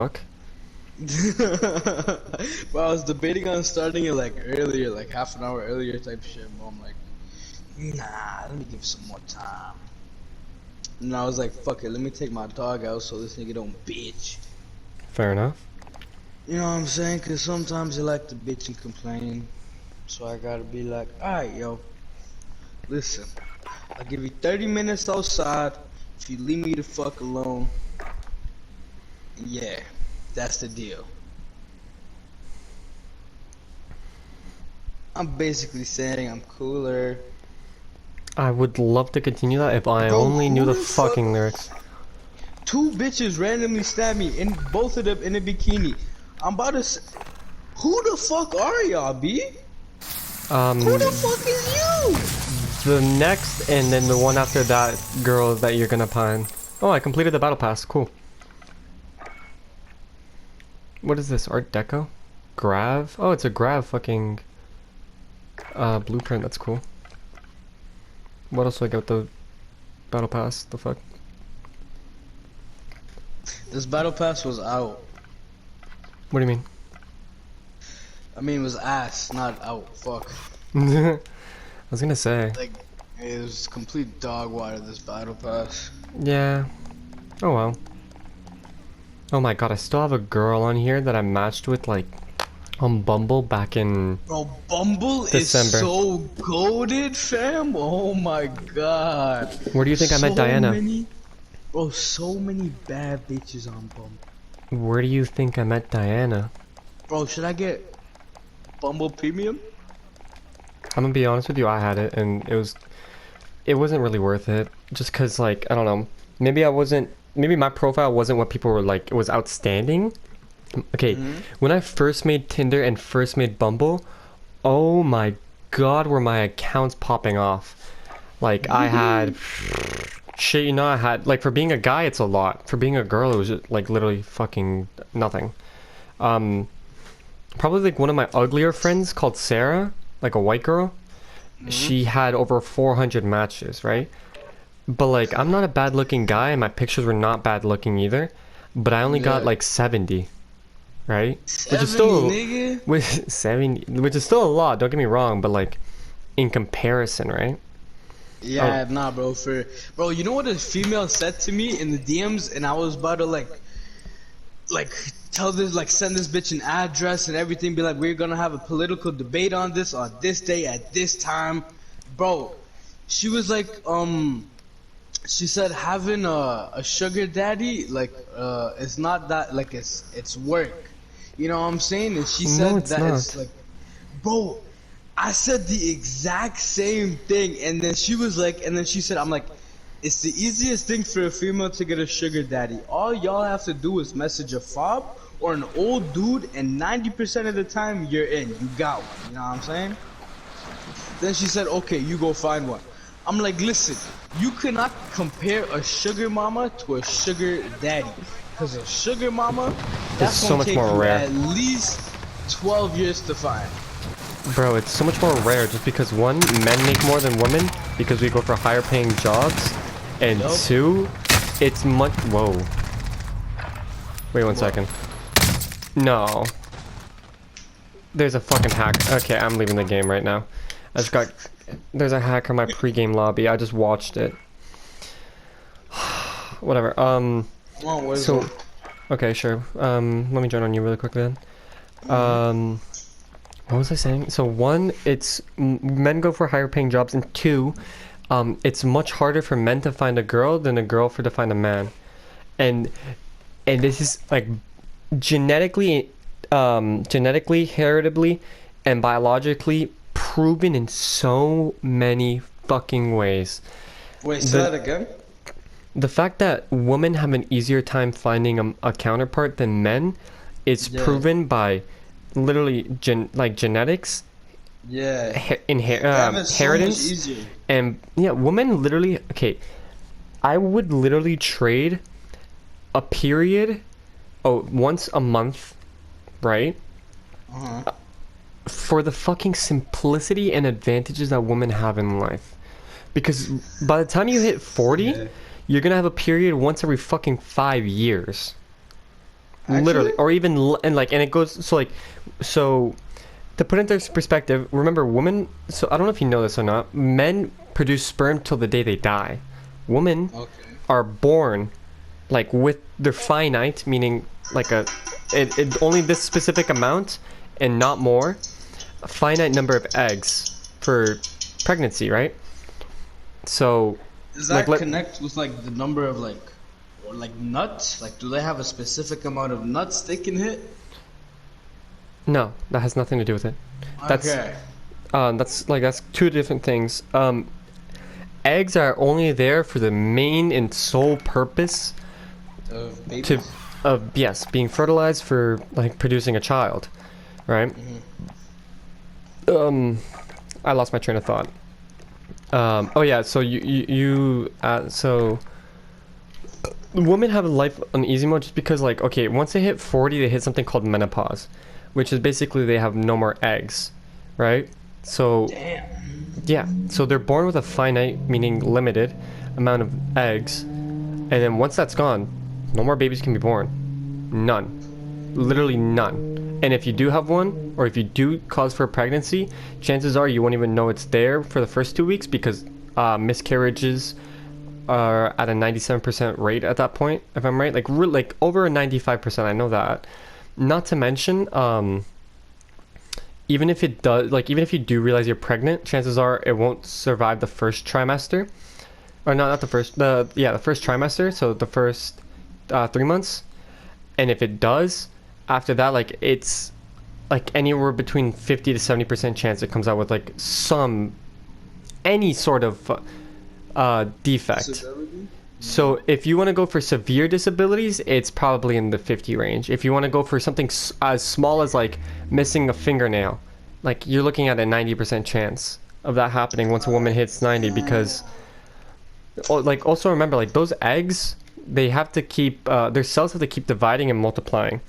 Fuck. Bro, I was debating on starting it like earlier, like half an hour earlier type shit, but I'm like, nah, let me give some more time. And I was like, fuck it, let me take my dog out so this nigga don't bitch. Fair enough. You know what I'm saying? Cause sometimes you like to bitch and complain. So I gotta be like, alright, yo, listen, I'll give you 30 minutes outside if you leave me the fuck alone. Yeah, that's the deal. I'm basically saying I'm cooler. I would love to continue that if I Bro, only knew who the the fuck? fucking lyrics. Two bitches randomly stabbed me, and both of them in a bikini. I'm about to who the fuck are y'all, B? Who the fuck is you? The next and then the one after that girl that you're gonna pine. Oh, I completed the battle pass. Cool. What is this? Art Deco? Grav? Oh, it's a Grav fucking blueprint. That's cool. What else do I get with the battle pass? The fuck? This battle pass was out. What do you mean? I mean, it was ass, not out. Fuck. I was gonna say. Like, it was complete dog water, this battle pass. Yeah. Oh well. Oh my god, I still have a girl on here that I matched with like on Bumble back in Bro, Bumble is December. so goated, fam. Oh my god. Where do you think I met Diana? Bro, so many bad bitches on Bumble. Where do you think I met Diana? Bro, should I get Bumble Premium? I'm gonna be honest with you, I had it and it wasn't really worth it. Just cause like, I don't know, maybe my profile wasn't what people were like, it was outstanding. Okay, when I first made Tinder and first made Bumble, oh my god, were my accounts popping off. Like I had shit, you know, I had like for being a guy it's a lot. For being a girl it was just, like literally fucking nothing. Probably like one of my uglier friends called Sarah, like a white girl. She had over 400 matches, right? But like I'm not a bad looking guy and my pictures were not bad looking either. But I only got like 70, right? Which is 70, still nigga. with 70, which is still a lot, don't get me wrong, but like in comparison, right? Yeah, nah, bro. Bro, you know what a female said to me in the DMs, and I was about to like tell this, like send this bitch an address and everything. Be like, we're gonna have a political debate on this day at this time, bro. She was like, she said having a sugar daddy like it's not that like it's work. You know what I'm saying? And she No, said it's that it's not. like, bro, I said the exact same thing, and then she was like, and then she said, I'm like, it's the easiest thing for a female to get a sugar daddy. All y'all have to do is message a fob or an old dude, and 90% of the time you're in. You got one. You know what I'm saying? Then she said, okay, you go find one. I'm like, listen, you cannot compare a sugar mama to a sugar daddy. Because a sugar mama, It's that's so gonna much take more you rare. at least 12 years to find. Bro, it's so much more rare just because one, men make more than women because we go for higher paying jobs, and Yup. two, it's much. Whoa. Wait one second. No. There's a fucking hack. Okay, I'm leaving the game right now. I just got. There's a hack in my pregame lobby. I just watched it. Whatever. Come on, where's So. the... Okay, sure. Let me join on you really quick then. What was I saying? So one, it's men go for higher paying jobs, and two, it's much harder for men to find a girl than a girl to find a man, and this is like genetically, heritably, and biologically proven in so many fucking ways. Wait, say that again? The fact that women have an easier time finding a counterpart than men, it's Yeah. proven by literally genetics, Yeah. Damn, it's so much inheritance, easier. and yeah, women literally. Okay, I would literally trade a period, once a month, right, Uh-huh. for the fucking simplicity and advantages that women have in life. Because by the time you hit 40, Yeah. you're gonna have a period once every fucking 5 years. literally, Actually? or even and like, and it goes so like, so to put into perspective, remember women. So I don't know if you know this or not. Men produce sperm till the day they die. Women Okay. are born like with they're finite, meaning like it only this specific amount and not more. A finite number of eggs for pregnancy, right? So, Does like that let connect with like the number of like or like nuts? Like do they have a specific amount of nuts they can hit? no, that has nothing to do with it. That's Okay. that's two different things. Eggs are only there for the main and sole purpose Of to babies? of yes being fertilized for like producing a child, right? Um, I lost my train of thought. Oh yeah, so so women have a life on easy mode just because like okay, once they hit 40, they hit something called menopause, which is basically they have no more eggs, right? So Damn. yeah, so they're born with a finite, meaning limited, amount of eggs, and then once that's gone, no more babies can be born. None. Literally none. And if you do have one, or if you do cause for a pregnancy, chances are you won't even know it's there for the first 2 weeks because miscarriages are at a 97% rate at that point, if I'm right. Like over a 95%, I know that. Not to mention, even if it does, like even if you do realize you're pregnant, chances are it won't survive the first trimester. Or no, not the first, the first trimester, so the first 3 months. And if it does, after that, like it's like anywhere between 50 to 70% chance it comes out with like any sort of defect. Disability? So if you want to go for severe disabilities, it's probably in the 50 range. If you want to go for something as small as like missing a fingernail, like you're looking at a 90% chance of that happening once a woman hits 90 because like also remember like those eggs they have to keep their cells have to keep dividing and multiplying.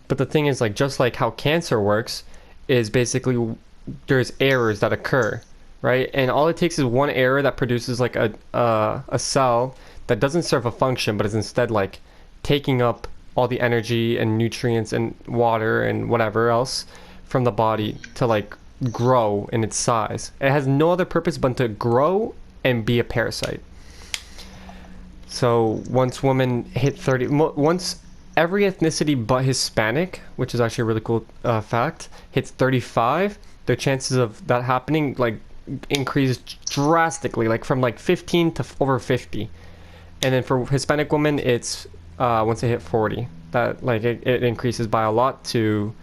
But the thing is like just like how cancer works is basically there's errors that occur, right? And all it takes is one error that produces like a cell that doesn't serve a function but is instead like taking up all the energy and nutrients and water and whatever else from the body to like grow in its size. It has no other purpose but to grow and be a parasite. So once women hit 30, once every ethnicity but Hispanic, which is actually a really cool fact, hits 35, the chances of that happening like increase drastically, like from like 15 to over 50. And then for Hispanic women, it's once they hit 40, that like it increases by a lot to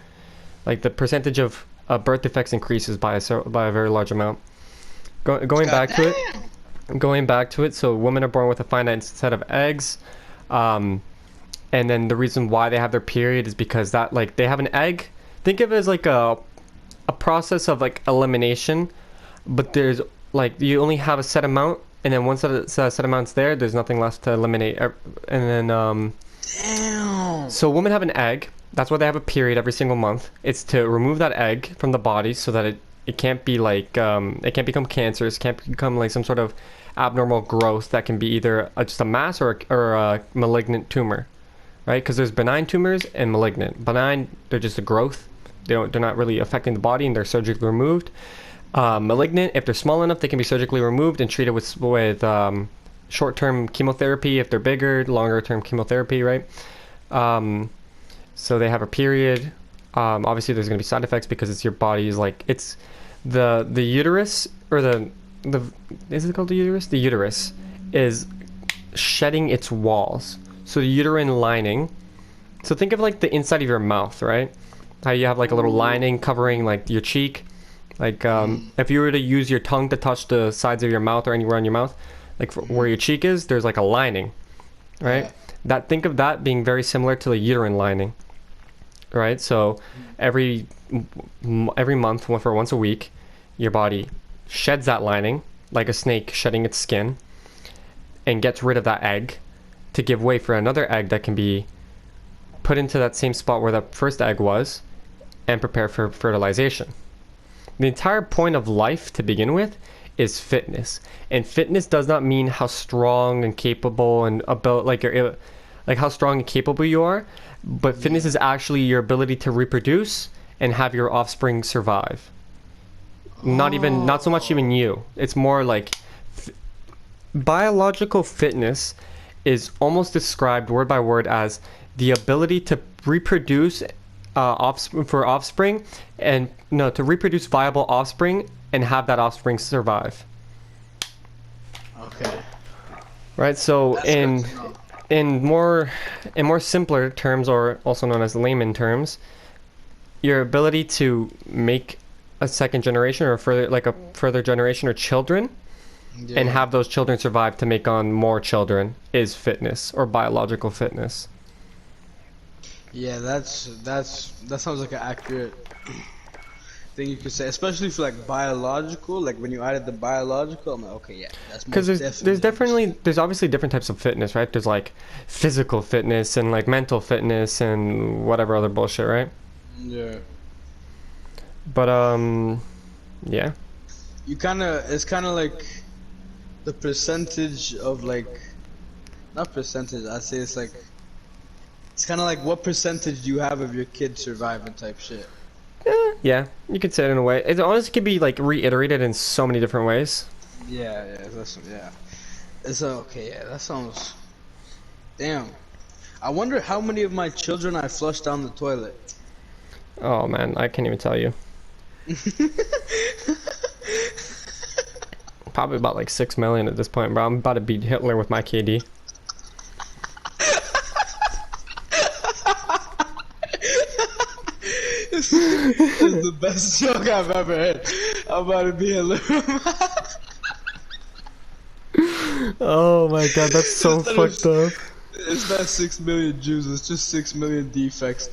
like the percentage of birth defects increases by a very large amount. Going God back to it, damn. so women are born with a finite set of eggs, um, and then the reason why they have their period is because that like they have an egg. Think of it as like a process of like elimination, but there's like you only have a set amount, and then once that set amount's there, there's nothing left to eliminate. And then Damn. so women have an egg. That's why they have a period every single month. It's to remove that egg from the body so that it can't be like it can't become cancerous, can't become like some sort of abnormal growth that can be either just a mass or a malignant tumor, right? Because there's benign tumors and malignant. Benign, they're just a growth. They're not really affecting the body and they're surgically removed. Malignant, if they're small enough, they can be surgically removed and treated with short-term chemotherapy. If they're bigger, longer-term chemotherapy, right? So they have a period. Obviously, there's going to be side effects because it's your body's like it's the uterus or the is it called the uterus? The uterus is shedding its walls. So the uterine lining. So think of like the inside of your mouth, right? How you have like a little lining covering like your cheek. Like if you were to use your tongue to touch the sides of your mouth or anywhere on your mouth, like where your cheek is, there's like a lining, right? Yeah. That think of that being very similar to the uterine lining, right? So every month, for once a week, your body sheds that lining like a snake shedding its skin and gets rid of that egg to give way for another egg that can be put into that same spot where the first egg was and prepare for fertilization. The entire point of life to begin with is fitness. And fitness does not mean how strong and capable and about like like how strong and capable you are, but fitness is actually your ability to reproduce and have your offspring survive. Not so much even you. It's more like biological fitness is almost described word by word as the ability to reproduce offspring and no to reproduce viable offspring and have that offspring survive. Okay. Right. So That's good to know. in more simpler terms, or also known as layman terms, your ability to make a second generation or a further generation or children Yeah. and have those children survive to make on more children is fitness or biological fitness. Yeah, that sounds like an accurate thing you could say, especially for like biological. Like when you added the biological, I'm like, okay, yeah, that's Because most definitely. there's obviously different types of fitness, right? There's like physical fitness and like mental fitness and whatever other bullshit, right? Yeah. But yeah. It's kind of like the percentage of like, not percentage. I'd say it's kind of like what percentage do you have of your kid surviving type shit. Yeah, you could say it in a way. It honestly could be like reiterated in so many different ways. Yeah. It's okay. Yeah, that sounds. Damn. I wonder how many of my children I flushed down the toilet. Oh man, I can't even tell you. Probably about like 6 million at this point, bro. I'm about to beat Hitler with my KD. This is the best joke I've ever heard. I'm about to be a little. Oh my god, that's so Instead of- fucked up. It's not 6 million Jews, it's just 6 million defects.